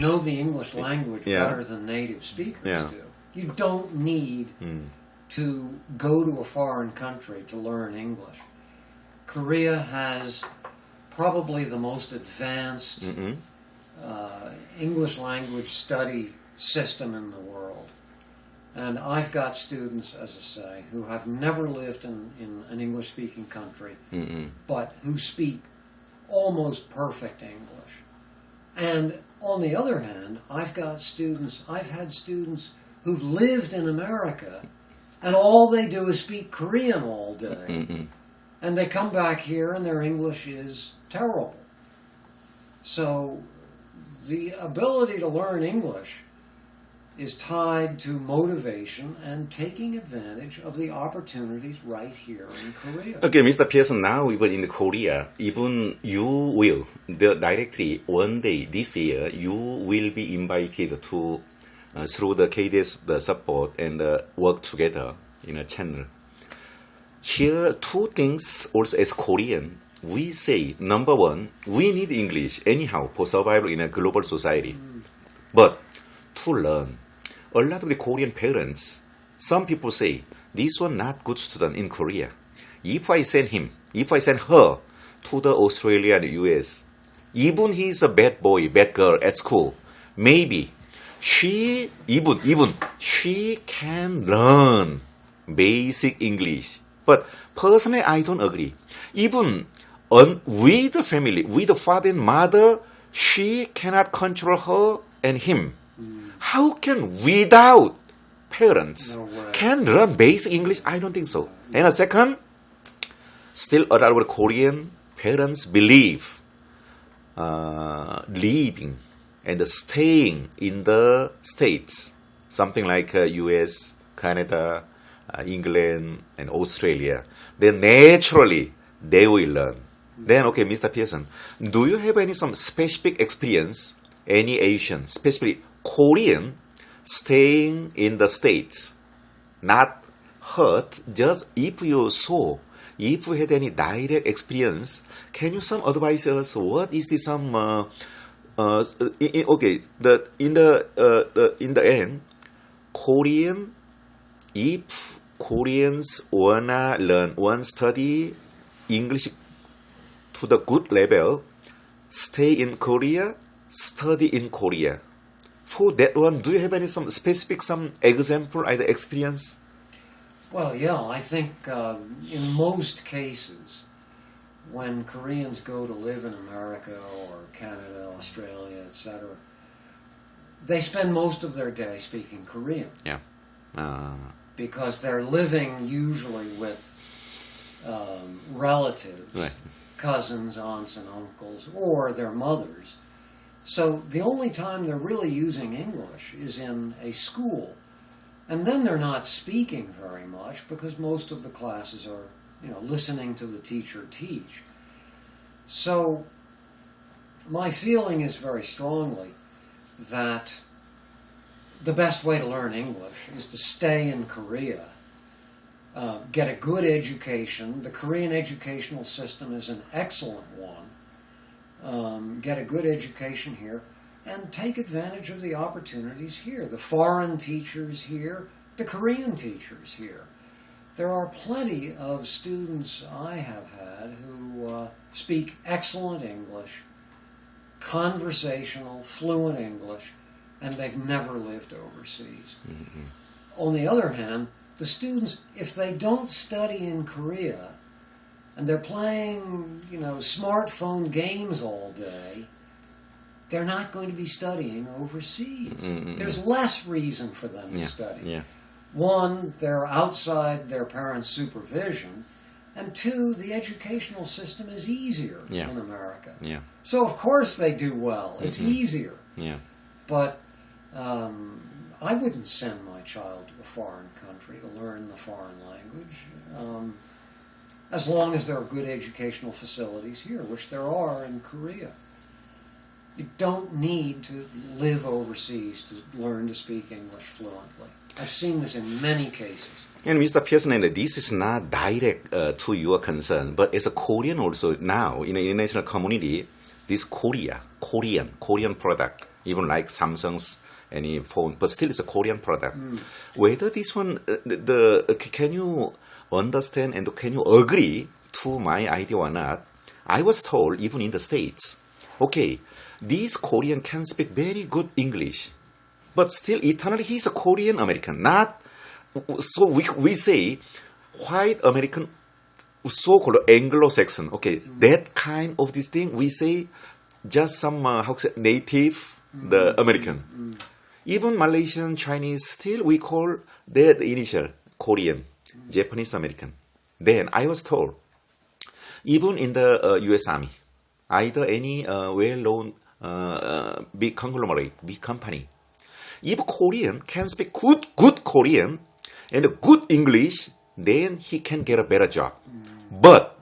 know the English language Yeah. better than native speakers Yeah. do. You don't need to go to a foreign country to learn English. Korea has probably the most advanced English language study system in the world. And I've got students, as I say, who have never lived in an English-speaking country, but who speak almost perfect English. And on the other hand, I've had students who've lived in America, and all they do is speak Korean all day. And they come back here and their English is terrible. So the ability to learn English is tied to motivation and taking advantage of the opportunities right here in Korea. Okay, Mr. Pearson, now even in Korea, even you will, directly one day this year, you will be invited to, through the KDS the support and work together in a channel. Here, two things also as Korean, we say, number one, we need English anyhow for survival in a global society. But to learn, a lot of the Korean parents, some people say, this one not good student in Korea. If I send her to the Australia and US, even he's a bad boy, bad girl at school, maybe she can learn basic English. But personally, I don't agree. Even with the family, with the father and mother, she cannot control her and him. How can without parents can learn basic English? I don't think so. And a second, still a lot of Korean parents believe living and staying in the States, something like US, Canada, England, and Australia, then naturally they will learn. Then, okay, Mr. Pearson, do you have some specific experience, any Asian, especially Korean, staying in the States, not hurt, just if you had any direct experience, can you some advise us what is the some, in the end, if Koreans wanna study English to the good level, stay in Korea, study in Korea. For that one, do you have any some example, either experience? Well, yeah, I think in most cases, when Koreans go to live in America or Canada, Australia, etc., they spend most of their day speaking Korean. Yeah. Because they're living usually with relatives, Right. cousins, aunts, and uncles, or their mothers. So the only time they're really using English is in a school. And then they're not speaking very much because most of the classes are, listening to the teacher teach. So my feeling is very strongly that the best way to learn English is to stay in Korea, get a good education. The Korean educational system is an excellent one. Get a good education here, and take advantage of the opportunities here. The foreign teachers here, the Korean teachers here. There are plenty of students I have had who speak excellent English, conversational, fluent English, and they've never lived overseas. On the other hand, the students, if they don't study in Korea, and they're playing, smartphone games all day, they're not going to be studying overseas. There's less reason for them to study. Yeah. One, they're outside their parents' supervision, and two, the educational system is easier in America. Yeah. So of course they do well. It's easier. Yeah. But I wouldn't send my child to a foreign country to learn the foreign language. As long as there are good educational facilities here, which there are in Korea. You don't need to live overseas to learn to speak English fluently. I've seen this in many cases. And Mr. Pearson, this is not direct to your concern, but as a Korean also now in the international community, this Korean product, even like Samsung's any phone, but still it's a Korean product. Whether this one, can you understand and can you agree to my idea or not? I was told, even in the States, okay, this Korean can speak very good English, but still eternally he's a Korean American, not, so we say white American, so-called Anglo-Saxon, okay, that kind of this thing, we say just some, how to say, native, the American. Even Malaysian, Chinese, still we call that initial Korean, Japanese American. Then I was told, even in the US Army, either any well-known big conglomerate, big company, if Korean can speak good Korean and good English, then he can get a better job. But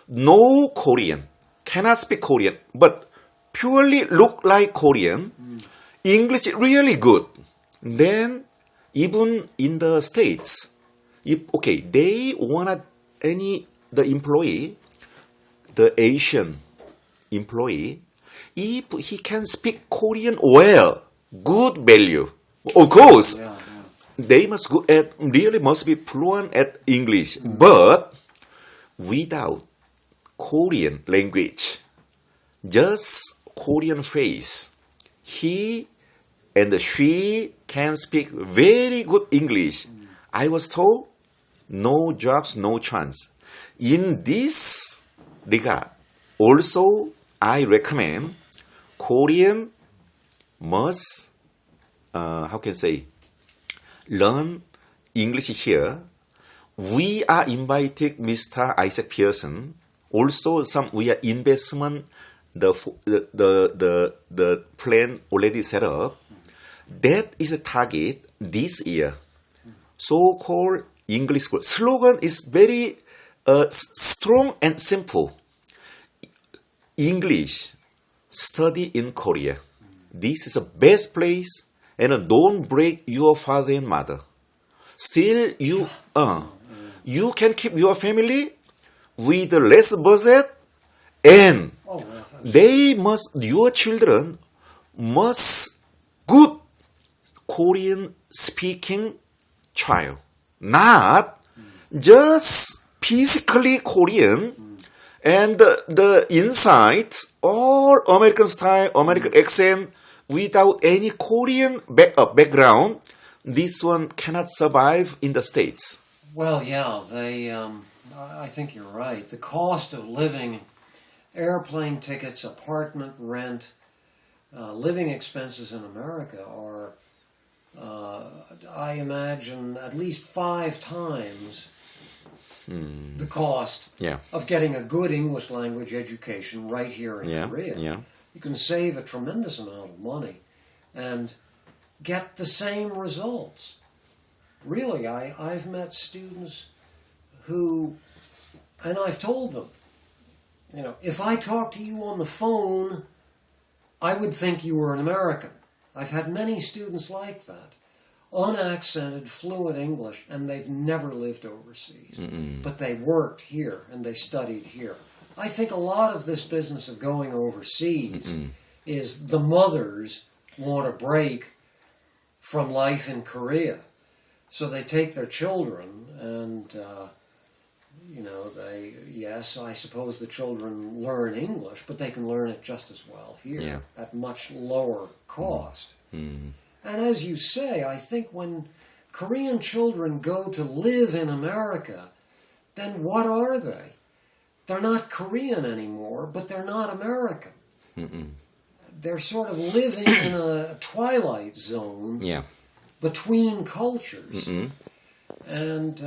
no Korean cannot speak Korean, but purely look like Korean, English is really good. Then even in the States, if okay, they wanted the employee, the Asian employee, if he can speak Korean well, good value, of course, they must really must be fluent at English, but without Korean language, just Korean phrase, he and she can speak very good English. I was told, no jobs, no chance. In this regard, also I recommend Korean must, how can I say, learn English here. We are inviting Mr. Issac Pearson. Also, we are investment. The plan already set up. That is the target this year. So-called English school slogan is very strong and simple. English, study in Korea. This is the best place, and don't break your father and mother. Still, you can keep your family with less budget, and your children must good Korean speaking child, not just physically Korean and the inside all American style, American accent without any Korean background. This one cannot survive in the States. Well, yeah, I think you're right. The cost of living, airplane tickets, apartment rent, living expenses in America are, I imagine, at least 5 times the cost of getting a good English language education right here in Korea. Yeah. You can save a tremendous amount of money and get the same results. Really, I've met students who, and I've told them, if I talk to you on the phone, I would think you were an American. I've had many students like that. Unaccented, fluent English, and they've never lived overseas. But they worked here, and they studied here. I think a lot of this business of going overseas is the mothers want a break from life in Korea. So they take their children and, I suppose the children learn English, but they can learn it just as well here at much lower cost. And as you say, I think when Korean children go to live in America, then what are they? They're not Korean anymore, but they're not American. They're sort of living in a twilight zone between cultures. And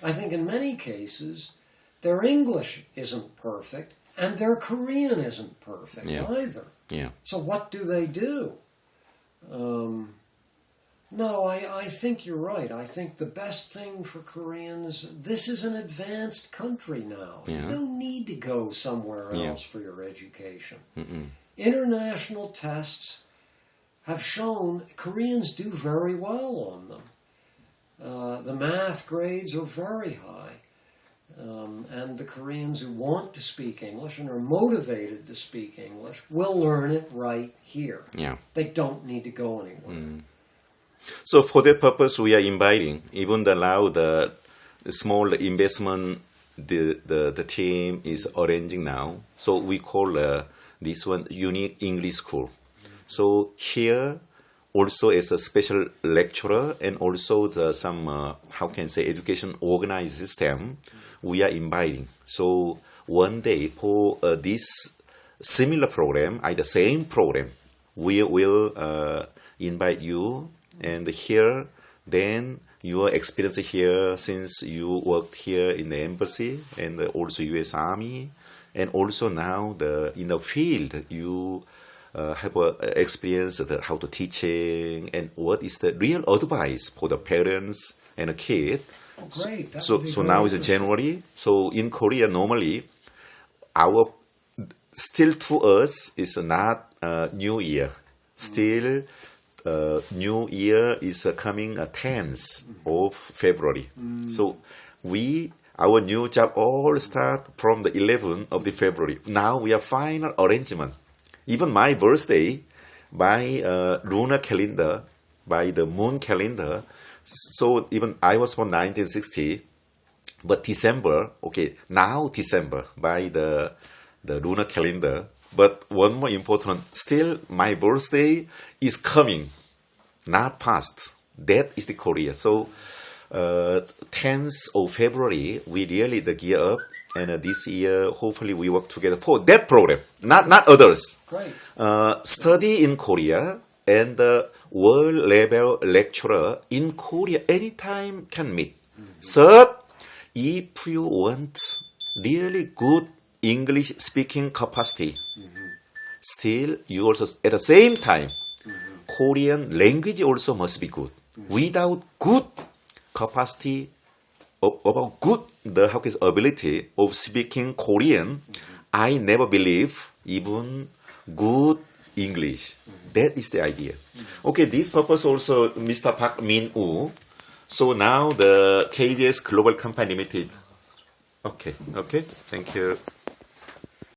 I think in many cases, their English isn't perfect, and their Korean isn't perfect either. So what do they do? No, I think you're right. I think the best thing for Koreans, this is an advanced country now. You don't need to go somewhere else for your education. International tests have shown Koreans do very well on them. The math grades are very high. And the Koreans who want to speak English and are motivated to speak English will learn it right here. Yeah. They don't need to go anywhere. So for that purpose, we are inviting, even now the small investment the team is arranging now. So we call this one Unique English School. So here, also as a special lecturer and also some, education organized system, we are inviting. So one day for this similar program, the same program, we will invite you and here, then your experience here since you worked here in the embassy and also U.S. Army, and also now in the field you have experience how to teaching and what is the real advice for the parents and a kid. Oh, great. So now is January. So in Korea normally still to us is not New Year. Still New Year is coming 10th of February. So our new job all start from the 11th of the February. Now we are final arrangement. Even my birthday, by lunar calendar, by the moon calendar. So even I was born 1960, but December, now December by the lunar calendar. But one more important, still my birthday is coming, not past. That is the Korea. So 10th of February, we really gear up. And this year, hopefully we work together for that program, not others. Great. Study in Korea and world level lecturer in Korea anytime can meet. Third, if you want really good English speaking capacity, still you also at the same time Korean language also must be good. Without good capacity about good ability of speaking Korean, I never believe even good English. That is the idea. This purpose also Mr. Park Min-woo. So now the KDS Global Company Limited. Okay, thank you.